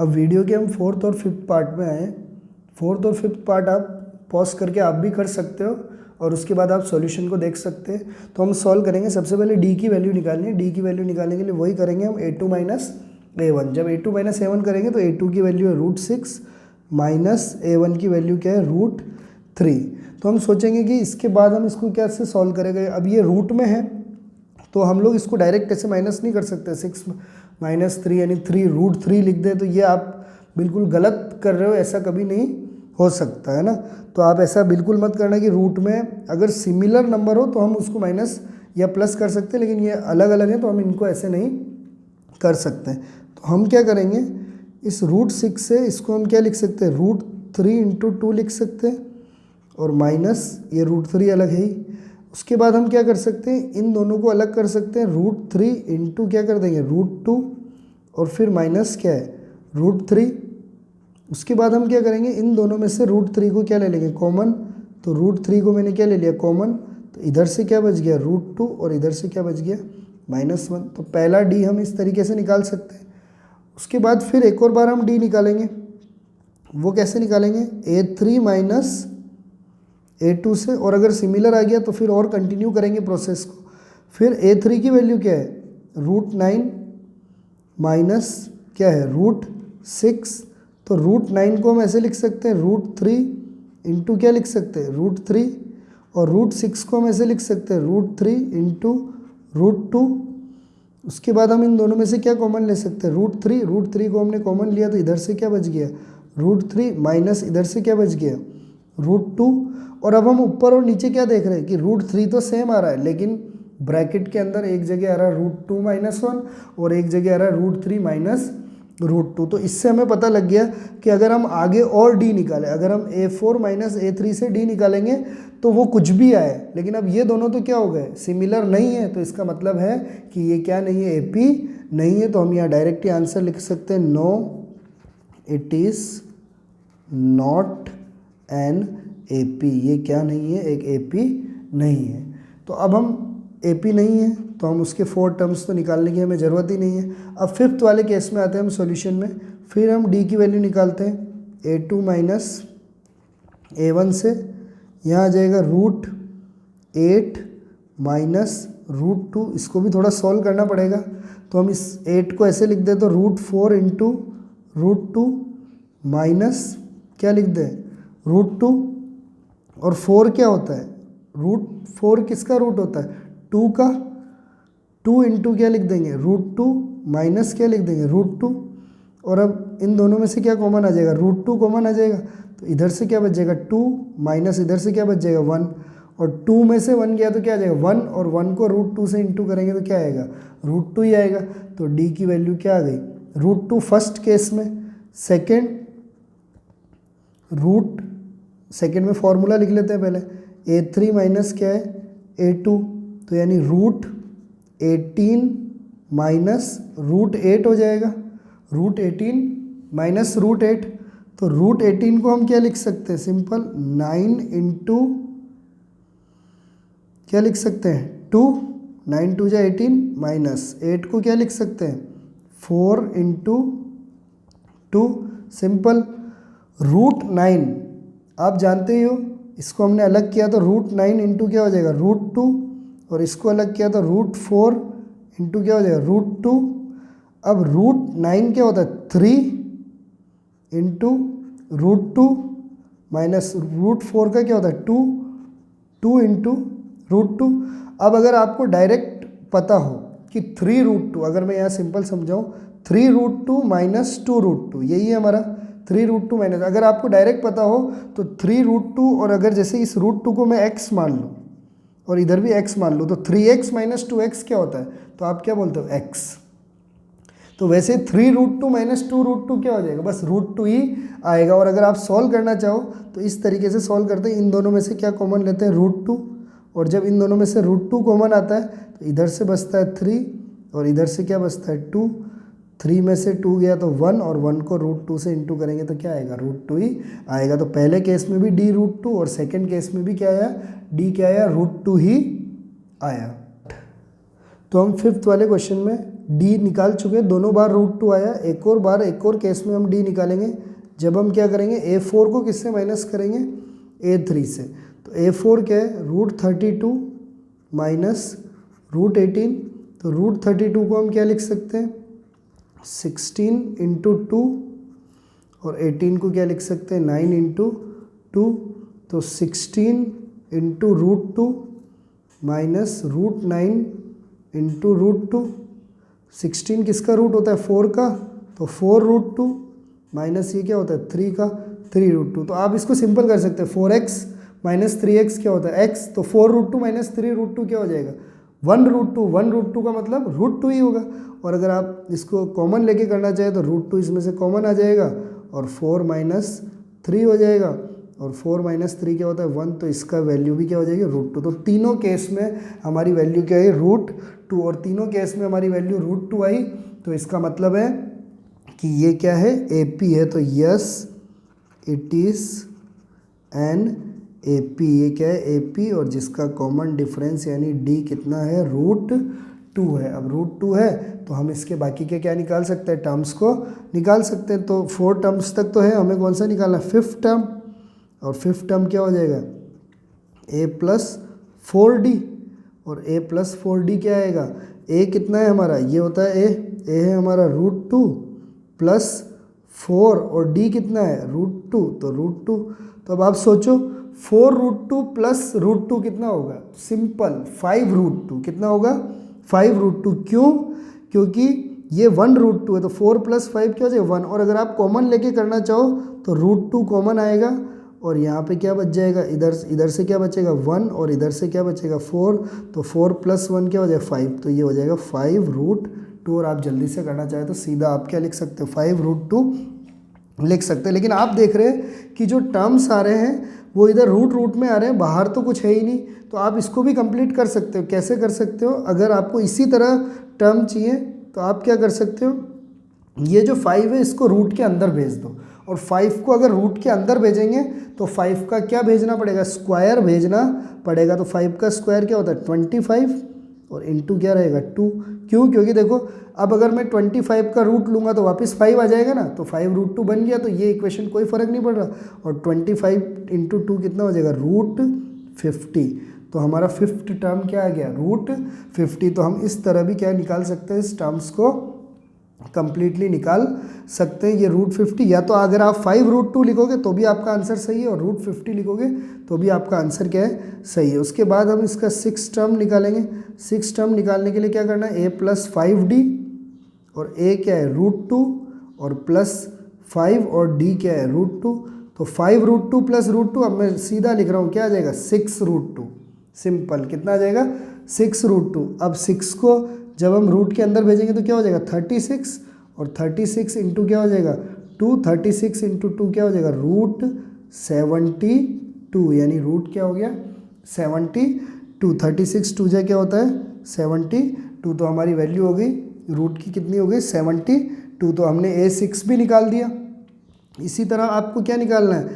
अब वीडियो के हम 4th और 5th पार्ट में आए। 4th और 5th पार्ट आप पॉज करके आप भी कर सकते हो और उसके बाद आप सॉल्यूशन को देख सकते हैं। तो हम सॉल्व करेंगे। सबसे पहले डी की वैल्यू निकालनी है। डी की वैल्यू निकालने के लिए वही करेंगे हम a2 माइनस a1। जब a2 माइनस a1 करेंगे तो a2 की वैल्यू है √6 माइनस a1 की वैल्यू क्या है √3। तो हम सोचेंगे कि इसके बाद हम इसको कैसे सॉल्व करेंगे। अब ये रूट में है तो हम लोग इसको डायरेक्ट ऐसे माइनस नहीं कर सकते। 6 माइनस 3 यानी 3√3 लिख दे, तो ये आप बिल्कुल गलत कर रहे हो, ऐसा कभी नहीं हो सकता है ना। तो आप ऐसा बिल्कुल मत करना कि रूट में अगर सिमिलर नंबर हो तो हम उसको माइनस या प्लस कर सकते हैं, लेकिन ये अलग अलग हैं तो हम इनको ऐसे नहीं कर सकते। तो हम क्या करेंगे, इस √6 से इसको हम क्या लिख सकते हैं, √3 × 2 लिख सकते हैं और माइनस ये √3 अलग है ही। उसके बाद हम क्या कर सकते हैं, इन दोनों को अलग कर सकते हैं। √3 × क्या कर देंगे √2 और फिर माइनस क्या है √3। उसके बाद हम क्या करेंगे, इन दोनों में से √3 को क्या ले लेंगे कॉमन। तो √3 को मैंने क्या ले लिया कॉमन, तो इधर से क्या बच गया √2 और इधर से क्या बच गया -1। तो पहला डी हम इस तरीके से निकाल सकते हैं। उसके बाद फिर एक और बार हम डी निकालेंगे। वो कैसे निकालेंगे, a3 माइनस a2 से, और अगर सिमिलर आ गया तो फिर और कंटिन्यू करेंगे प्रोसेस को। फिर a3 की वैल्यू क्या है √9 माइनस क्या है √6। तो √9 को हम ऐसे लिख सकते हैं √3 × क्या लिख सकते हैं √3, और √6 को हम ऐसे लिख सकते हैं √3 × √2। उसके बाद हम इन दोनों में से क्या कॉमन ले सकते हैं √3 को हमने कॉमन लिया तो इधर से क्या बच गया √3 माइनस इधर से क्या बच गया √2। और अब हम ऊपर और नीचे क्या देख रहे हैं कि √3 तो सेम आ रहा है, लेकिन ब्रैकेट के अंदर एक जगह आ रहा है √2 -1 और एक जगह आ रहा है √3 -√2। तो इससे हमें पता लग गया कि अगर हम आगे और डी निकालें, अगर हम a4 माइनस a3 से डी निकालेंगे तो वो कुछ भी आए, लेकिन अब ये दोनों तो क्या हो गए सिमिलर नहीं है। तो इसका मतलब है कि ये क्या नहीं है AP नहीं है। तो हम यहाँ डायरेक्ट ही आंसर लिख सकते हैं no it is not an AP। ये क्या नहीं है, एक AP नहीं है। तो अब हम AP नहीं है तो हम उसके 4 टर्म्स तो निकालने की हमें ज़रूरत ही नहीं है। अब 5th वाले केस में आते हैं हम सॉल्यूशन में। फिर हम D की वैल्यू निकालते हैं a2 माइनस a1 से। यहाँ आ जाएगा √8 माइनस √2। इसको भी थोड़ा सॉल्व करना पड़ेगा, तो हम इस 8 को ऐसे लिख दें तो √4 × √2 माइनस क्या लिख दें √2। और 4 क्या होता है √4 किसका रूट होता है 2 का। 2 × क्या लिख देंगे √2 माइनस क्या लिख देंगे √2। और अब इन दोनों में से क्या कॉमन आ जाएगा √2 कॉमन आ जाएगा, तो इधर से क्या बच जाएगा 2 माइनस इधर से क्या बच जाएगा 1, और 2 में से 1 गया तो क्या आ जाएगा 1, और 1 को √2 से इंटू करेंगे तो क्या आएगा √2 ही आएगा। तो D की वैल्यू क्या आ गई √2 फर्स्ट केस में। सेकेंड में फॉर्मूला लिख लेते हैं पहले, a3 माइनस क्या है a2, तो यानी √18 माइनस √8 हो जाएगा। √18 माइनस √8, तो √18 को हम क्या लिख सकते हैं सिंपल 9 × क्या लिख सकते हैं 2, 9 × 2 = 18 माइनस 8 को क्या लिख सकते हैं 4 × 2। सिंपल √9 आप जानते ही हो, इसको हमने अलग किया तो √9 × क्या हो जाएगा √2, और इसको अलग किया तो √4 × क्या हो जाएगा √2। अब √9 क्या होता है 3 × √2 माइनस √4 का क्या होता है 2 × √2। अब अगर आपको डायरेक्ट पता हो कि 3√2, अगर मैं यहाँ सिंपल समझाऊँ 3√2 माइनस 2√2, यही है हमारा 3√2 माइनस। अगर आपको डायरेक्ट पता हो तो 3√2, और अगर जैसे इस √2 को मैं x मान लूँ और इधर भी x मान लूँ तो 3x माइनस 2x क्या होता है, तो आप क्या बोलते हो x। तो वैसे 3√2 माइनस 2√2 क्या हो जाएगा, बस √2 ही आएगा। और अगर आप सॉल्व करना चाहो तो इस तरीके से सॉल्व करते हैं, इन दोनों में से क्या कॉमन लेते हैं √2, और जब इन दोनों में से √2 कॉमन आता है तो इधर से बचता है 3 और इधर से क्या बचता है 2। 3 में से 2 गया तो 1, और 1 को √2 से इंटू करेंगे तो क्या आएगा √2 ही आएगा। तो पहले केस में भी D √2 और सेकेंड केस में भी क्या आया D क्या आया √2 ही आया। तो हम 5th वाले क्वेश्चन में डी निकाल चुके हैं, दोनों बार √2 आया, एक और केस में हम डी निकालेंगे जब हम क्या करेंगे A4 को किससे माइनस करेंगे A3 से। तो A4 क्या है √32 माइनस √18, तो √32 को हम क्या लिख सकते हैं 16 इंटू 2 और 18 को क्या लिख सकते हैं 9 इंटू 2, तो 16 इंटू √2 माइनस √9 इंटू √2। 16 किसका रूट होता है 4 का, तो 4√2 माइनस ये क्या होता है 3 का 3√2। तो आप इसको सिंपल कर सकते हैं 4x माइनस 3x क्या होता है x, तो 4√2 माइनस 3√2 क्या हो जाएगा 1√2। 1√2 का मतलब √2 ही होगा। और अगर आप इसको कॉमन लेके करना चाहें तो √2 इसमें से कॉमन आ जाएगा और 4 माइनस 3 हो जाएगा, और 4 माइनस 3 क्या होता है 1, तो इसका वैल्यू भी क्या हो जाएगी √2। तो तीनों केस में हमारी वैल्यू क्या है √2, और तीनों केस में हमारी वैल्यू √2 आई। तो इसका मतलब है कि ये क्या है AP है, तो yes it is an AP। ये क्या है AP, और जिसका कॉमन डिफरेंस यानी D कितना है √2 है। अब √2 है तो हम इसके बाकी के क्या निकाल सकते हैं टर्म्स को निकाल सकते हैं। तो 4 टर्म्स तक तो है, हमें कौन सा निकालना है 5th टर्म, और 5th टर्म क्या हो जाएगा A प्लस 4D, और A प्लस 4D क्या आएगा A कितना है हमारा ये होता है A है हमारा √2 प्लस 4, और D कितना है √2, तो √2। तो अब आप सोचो 4√2 प्लस √2 कितना होगा, सिंपल 5√2 कितना होगा 5√2। क्यों, क्योंकि ये 1√2 है, तो 4 प्लस 5 क्या हो जाएगा 1, और अगर आप कॉमन लेके करना चाहो तो √2 कॉमन आएगा, और यहाँ पे क्या बच जाएगा इधर से क्या बचेगा 1, और इधर से क्या बचेगा 4, तो 4 प्लस 1 क्या हो जाएगा 5, तो ये हो जाएगा 5√2। और आप जल्दी से करना चाहे तो सीधा आप क्या लिख सकते हो 5√2 लिख सकते हैं। लेकिन आप देख रहे हैं कि जो टर्म्स आ रहे हैं वो इधर रूट में आ रहे हैं, बाहर तो कुछ है ही नहीं। तो आप इसको भी कंप्लीट कर सकते हो। कैसे कर सकते हो, अगर आपको इसी तरह टर्म चाहिए तो आप क्या कर सकते हो, ये जो 5 है इसको रूट के अंदर भेज दो, और 5 को अगर रूट के अंदर भेजेंगे तो 5 का क्या भेजना पड़ेगा स्क्वायर भेजना पड़ेगा। तो 5 का स्क्वायर क्या होता है 25, और इंटू क्या रहेगा 2। क्यों, क्योंकि देखो अब अगर मैं 25 का रूट लूँगा तो वापस 5 आ जाएगा ना, तो 5√2 बन गया, तो ये इक्वेशन कोई फ़र्क नहीं पड़ रहा। और 25 इंटू 2 कितना हो जाएगा √50। तो हमारा 5th टर्म क्या आ गया √50। तो हम इस तरह भी क्या निकाल सकते हैं, इस टर्म्स को कंप्लीटली निकाल सकते हैं। ये √50, या तो अगर आप 5√2 लिखोगे तो भी आपका आंसर सही है, और √50 लिखोगे तो भी आपका आंसर क्या है सही है। उसके बाद हम इसका 6th टर्म निकालेंगे। 6th टर्म निकालने के लिए क्या करना है A प्लस 5D, और A क्या है √2 और प्लस 5, और D क्या है √2। तो 5√2 प्लस √2, अब मैं सीधा लिख रहा हूँ क्या आ जाएगा 6√2। सिंपल कितना आ जाएगा 6√2। अब 6 को जब हम रूट के अंदर भेजेंगे तो क्या हो जाएगा 36, और 36 इंटू क्या हो जाएगा 2, 36 इंटू 2 क्या हो जाएगा √72, यानी रूट क्या हो गया 72। 36 2 जा क्या होता है 72, तो हमारी वैल्यू हो गई रूट की कितनी हो गई 72। तो हमने A6 भी निकाल दिया। इसी तरह आपको क्या निकालना है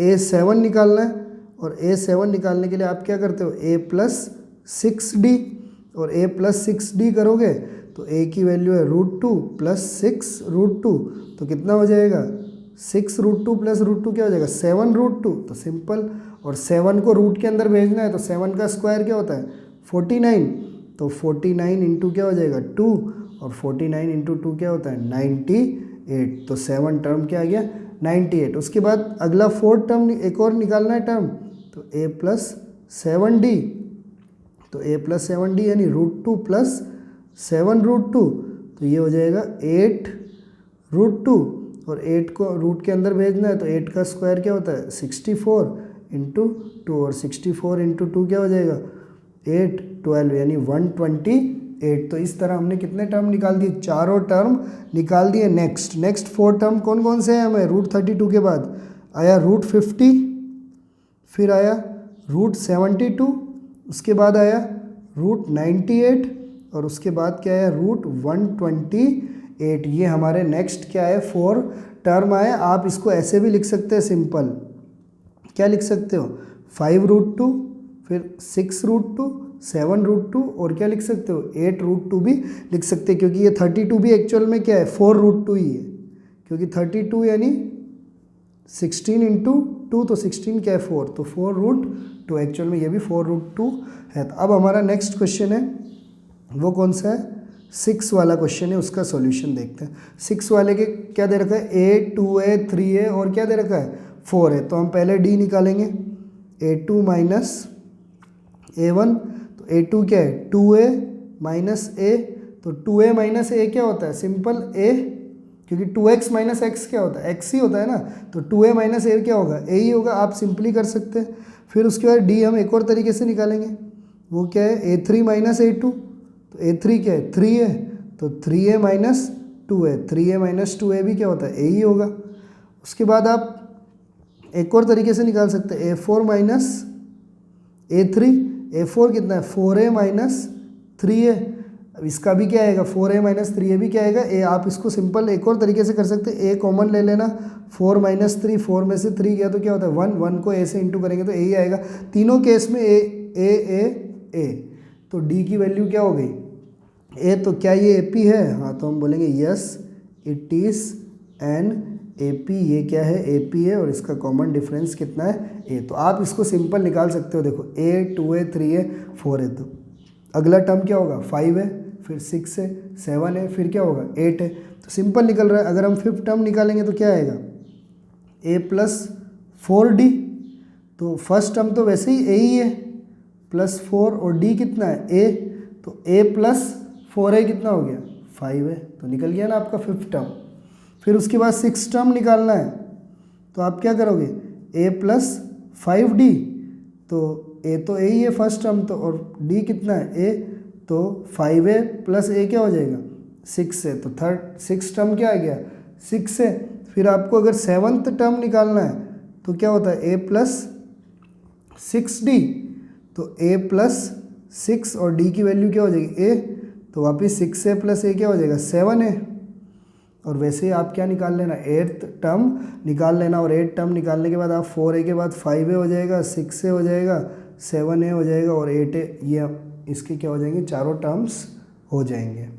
A7 निकालना है, और A7 निकालने के लिए आप क्या करते हो A प्लस 6D, और A प्लस 6D करोगे तो A की वैल्यू है √2 प्लस 6√2, तो कितना हो जाएगा 6√2 प्लस √2 क्या हो जाएगा 7√2। तो सिंपल, और 7 को रूट के अंदर भेजना है तो 7 का स्क्वायर क्या होता है 49, तो 49 इंटू क्या हो जाएगा 2, और 49 इंटू 2 क्या होता है 98। तो 7 टर्म क्या आ गया 98। उसके बाद अगला 4th टर्म एक और निकालना है टर्म, तो A प्लस 7D, तो A प्लस 7D यानी √2 प्लस 7√2, तो ये हो जाएगा 8√2, और 8 को रूट के अंदर भेजना है तो 8 का स्क्वायर क्या होता है 64 इंटू 2, और 64 इंटू 2 क्या हो जाएगा 8 12 यानी 128। तो इस तरह हमने कितने टर्म निकाल दिए, चारों टर्म निकाल दिए। नेक्स्ट 4 टर्म कौन कौन से हैं हमें, √32 के बाद आया √50, फिर आया √72, उसके बाद आया √98, और उसके बाद क्या आया √128। ये हमारे नेक्स्ट क्या है 4 टर्म आए। आप इसको ऐसे भी लिख सकते हैं सिंपल, क्या लिख सकते हो 5√2, फिर 6√2, 7√2 और क्या लिख सकते हो 8√2 भी लिख सकते हैं, क्योंकि ये 32 भी एक्चुअल में क्या है 4√2 ही है, क्योंकि 32 यानी 16 इंटू 2, तो 16 क्या है 4, तो 4√2 एक्चुअल में ये भी 4√2 है। तो अब हमारा नेक्स्ट क्वेश्चन है वो कौन सा है, 6 वाला क्वेश्चन है, उसका सॉल्यूशन देखते हैं। 6 वाले के क्या दे रखा है a 2a 3a और क्या दे रखा है 4 है, तो हम पहले d निकालेंगे a2 माइनस a1, तो a2 क्या है 2a माइनस a, तो 2a माइनस a क्या होता है सिंपल a, क्योंकि 2x माइनस x क्या होता है x ही होता है ना, तो 2a माइनस a क्या होगा a ही होगा, आप सिंपली कर सकते हैं। फिर उसके बाद d हम एक और तरीके से निकालेंगे, वो क्या है a3 माइनस a2, तो a3 क्या है 3 है, तो 3a माइनस 2 है, 3a माइनस 2a भी क्या होता है a ही होगा। उसके बाद आप एक और तरीके से निकाल सकते हैं a4 माइनस a3, a4 कितना है 4a माइनस 3a, अब इसका भी क्या आएगा 4a माइनस 3a भी क्या आएगा a, आप इसको सिंपल एक और तरीके से कर सकते हैं, a कॉमन ले लेना, 4 माइनस 3, 4 में से 3 गया तो क्या होता है 1, 1 को a से इंटू करेंगे तो a ही आएगा, तीनों केस में a, तो d की वैल्यू क्या हो गई a, तो क्या ये AP है, हाँ तो हम बोलेंगे yes it is an AP, ये क्या है AP है और इसका कॉमन डिफरेंस कितना है a, तो आप इसको सिंपल निकाल सकते हो, देखो a 2a 3a 4a, तो अगला टर्म क्या होगा 5 है, फिर 6 है, 7 है, फिर क्या होगा 8 है, तो सिंपल निकल रहा है। अगर हम 5th टर्म निकालेंगे तो क्या आएगा a प्लस 4d, तो फर्स्ट टर्म तो वैसे ही a ही है प्लस 4 और d कितना है a, तो a प्लस 4a कितना हो गया 5 है, तो निकल गया ना आपका 5th टर्म। फिर उसके बाद 6th टर्म निकालना है, तो आप क्या करोगे a प्लस 5d, तो a तो a ही है फर्स्ट टर्म, तो और d कितना है a, तो 5a प्लस a क्या हो जाएगा 6 है, तो 6th टर्म क्या आ गया 6 है। फिर आपको अगर 7th टर्म निकालना है तो क्या होता है a प्लस 6d, तो a प्लस 6 और d की वैल्यू क्या हो जाएगी a, तो वापिस 6a प्लस a क्या हो जाएगा 7 है, और वैसे ही आप क्या निकाल लेना 8th टर्म निकाल लेना, और 8th टर्म निकालने के बाद आप 4a के बाद 5a हो जाएगा, 6a हो जाएगा, 7a हो जाएगा और 8a, ये इसके क्या हो जाएंगे चारों टर्म्स हो जाएंगे।